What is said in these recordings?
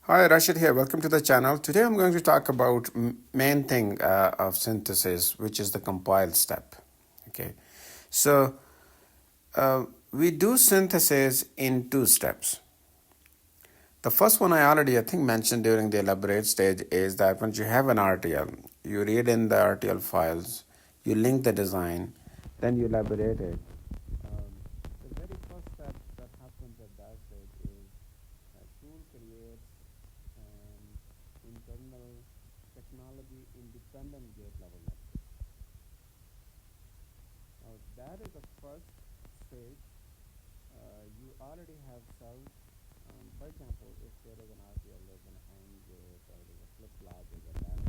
Hi, Rashid here. Welcome to the channel. Today I'm going to talk about main thing of synthesis, which is the compile step. Okay, so we do synthesis in two steps. The first one I think mentioned during the elaborate stage is that once you have an RTL, you read in the RTL files, you link the design, then you elaborate it. The very first step that happens at that stage is a tool creates an internal technology independent gate level network. Now that is the first stage. You already have cells. For example, if there is an RTL, there's an AND gate, or there's a flip flop, there's a latch.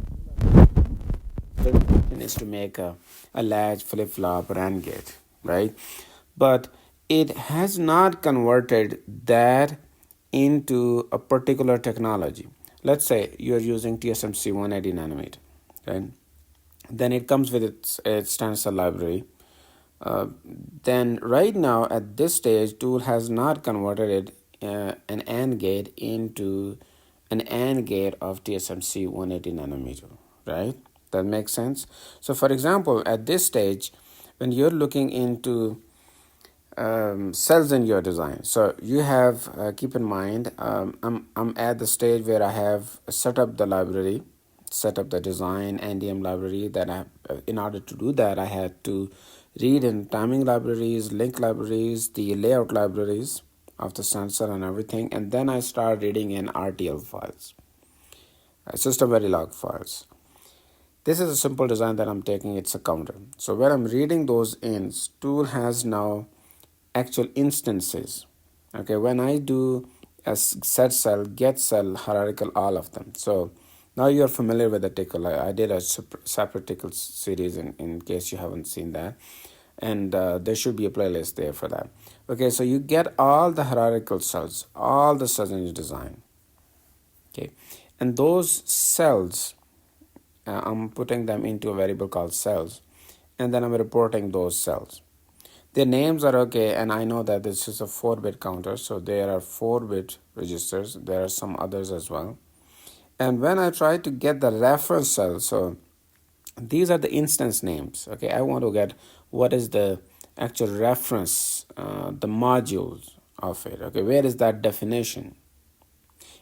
The function is to make a latch, flip flop, or AND gate, right? But it has not converted that into a particular technology. Let's say you're using TSMC 180 nanometer, right? Then it comes with its standard cell library. Then right now at this stage, tool has not converted it an AND gate into an AND gate of TSMC 180 nanometer, right? That makes sense. So for example, at this stage, when you're looking into cells in your design, so you have keep in mind, I'm at the stage where I have set up the library, set up the design NDM library. That in order to do that, I had to read in timing libraries, link libraries, the layout libraries of the sensor and everything, and then I start reading in RTL files, system verilog files. This is a simple design that I'm taking. It's a counter. So when I'm reading those ins, tool has now actual instances. Okay, when I do a set cell, get cell, hierarchical, all of them. So now you're familiar with the tickle. I did a separate tickle series in case you haven't seen that. And there should be a playlist there for that. Okay, so you get all the hierarchical cells, all the cells in your design. Okay, and those cells, I'm putting them into a variable called cells, and then I'm reporting those cells. Their names are okay, and I know that this is a 4-bit counter, so there are 4-bit registers. There are some others as well. And when I try to get the reference cell, so these are the instance names. Okay, I want to get what is the actual reference, the modules of it. Okay, where is that definition?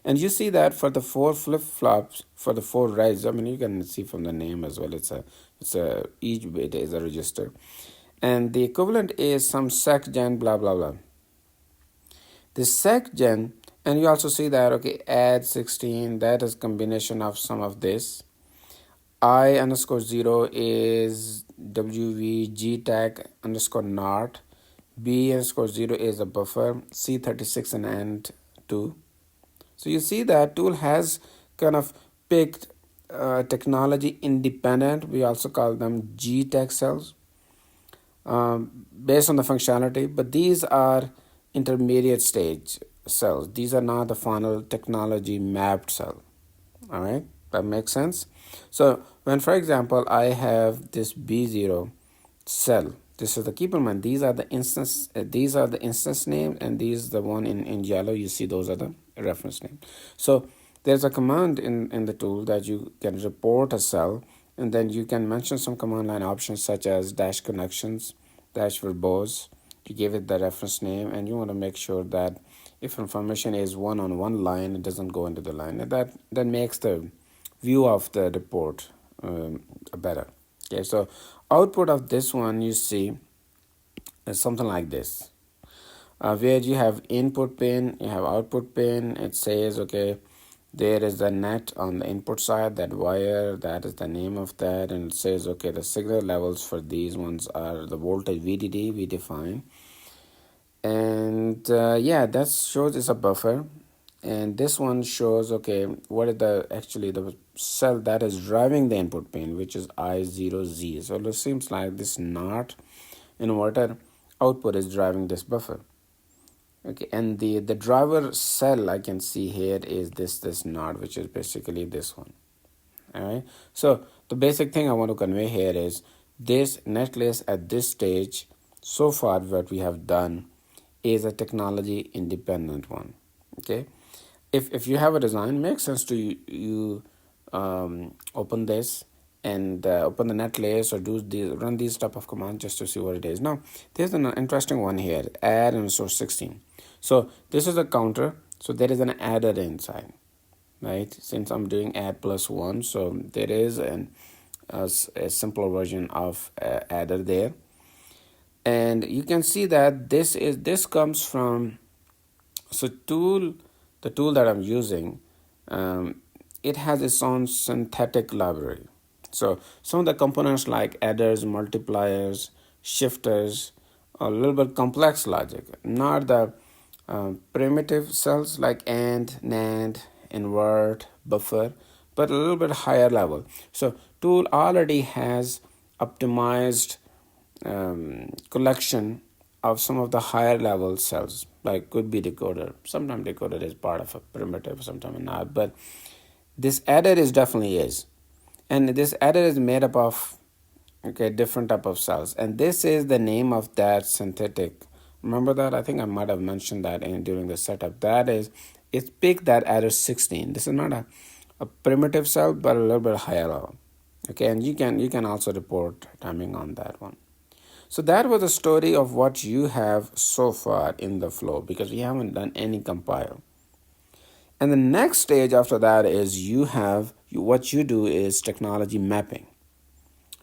And you see that for the 4 flip flops, for the 4 writes, I mean, you can see from the name as well. It's a each bit is a register, and the equivalent is some secgen blah blah blah. This secgen, and you also see that okay, add 16. That is combination of some of this. I underscore 0 is WVG tag underscore not. B underscore 0 is a buffer. C36 and AND 2. So you see that tool has kind of picked technology independent. We also call them G tag cells based on the functionality, but these are intermediate stage cells. These are not the final technology mapped cell. All right, that makes sense. So when, for example, I have this B0 cell, this is the, keep in mind, these are the instance names, and these the one in yellow. You see those are the reference name. So there's a command in the tool that you can report a cell, and then you can mention some command line options such as dash connections, dash verbose. You give it the reference name, and you want to make sure that if information is one on one line, it doesn't go into the line, and that makes the view of the report better. Okay, so output of this one you see is something like this, where you have input pin, you have output pin. It says okay, there is the net on the input side, that wire, that is the name of that, and it says okay, the signal levels for these ones are the voltage VDD we define, and yeah, that shows it's a buffer. And this one shows okay, what is the actually the cell that is driving the input pin, which is I0Z. So it seems like this NOT inverter output is driving this buffer. Okay, and the driver cell I can see here is this NOT, which is basically this one. All right, so the basic thing I want to convey here is this netlist at this stage so far what we have done is a technology independent one. Okay, if you have a design, makes sense to you open this and open the netlist or run these type of commands just to see what it is. Now there's an interesting one here, add and source 16. So this is a counter, so there is an adder inside, right? Since I'm doing add plus 1, so there is a simpler version of adder there. And you can see that this comes from, so the tool that I'm using, it has its own synthetic library. So some of the components like adders, multipliers, shifters, a little bit complex logic, not the primitive cells like AND, NAND, invert, buffer, but a little bit higher level. So tool already has optimized collection of some of the higher level cells, like could be decoder. Sometimes decoder is part of a primitive, sometimes not, but this adder is definitely is. And this adder is made up of different type of cells, and this is the name of that synthetic. Remember that? I think I might have mentioned that during the setup. That is, it's picked that adder 16. This is not a primitive cell, but a little bit higher level. Okay, and you can also report timing on that one. So that was the story of what you have so far in the flow, because we haven't done any compile. And the next stage after that is what you do is technology mapping.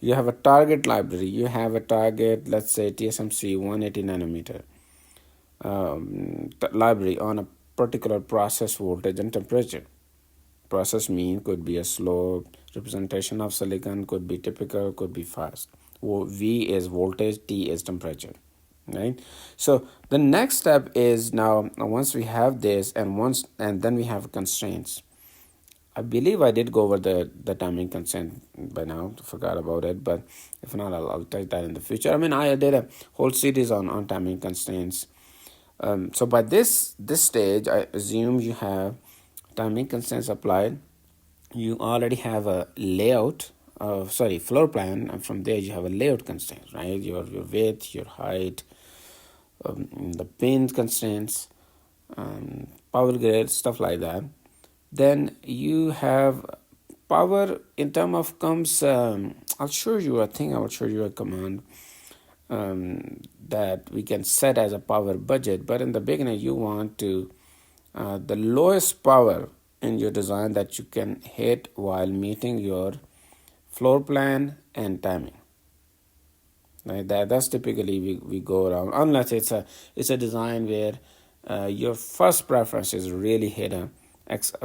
You have a target library. You have a target, let's say TSMC 180 nanometer library on a particular process voltage and temperature. Process mean could be a slow representation of silicon, could be typical, could be fast. V is voltage, T is temperature, right? So the next step is, now once we have this and then we have constraints. I believe I did go over the timing constraint by now. Forgot about it, but if not, I'll take that in the future. I mean, I did a whole series on timing constraints. So by this stage, I assume you have timing constraints applied. You already have a layout, floor plan, and from there you have a layout constraints, right? Your width, your height, the pin constraints, power grid, stuff like that. Then you have power in terms of comes. I'll show you. I think I will show you a command that we can set as a power budget. But in the beginning, you want to the lowest power in your design that you can hit while meeting your floor plan and timing. Right? That's typically we go around, unless it's a design where your first preference is really hit a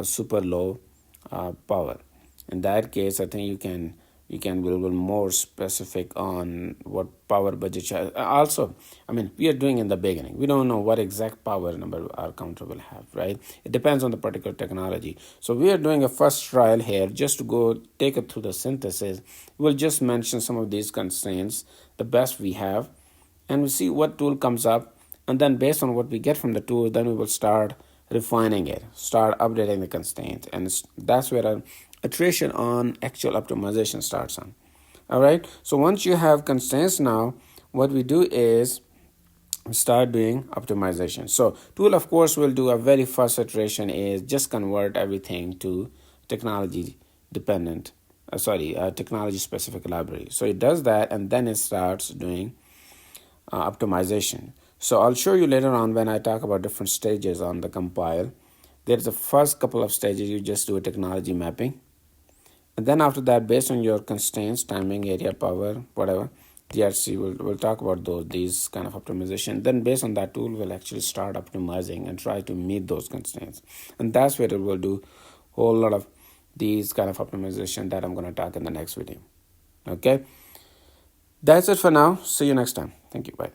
super low power. In that case, I think you can be a little more specific on what power budget. Also, I mean, we are doing in the beginning. We don't know what exact power number our counter will have, right? It depends on the particular technology. So we are doing a first trial here just to go take it through the synthesis. We'll just mention some of these constraints, the best we have, and we'll see what tool comes up. And then based on what we get from the tool, then we will start refining it, start updating the constraints, and that's where an iteration on actual optimization starts on. All right, so once you have constraints, now what we do is start doing optimization. So tool, of course, will do a very first iteration is just convert everything to technology dependent technology specific library. So it does that, and then it starts doing optimization. So I'll show you later on when I talk about different stages on the compile. There's the first couple of stages, you just do a technology mapping. And then after that, based on your constraints, timing, area, power, whatever, DRC, we'll talk about these kind of optimization. Then based on that tool, we'll actually start optimizing and try to meet those constraints. And that's where it will do a whole lot of these kind of optimization that I'm going to talk in the next video. Okay? That's it for now. See you next time. Thank you. Bye.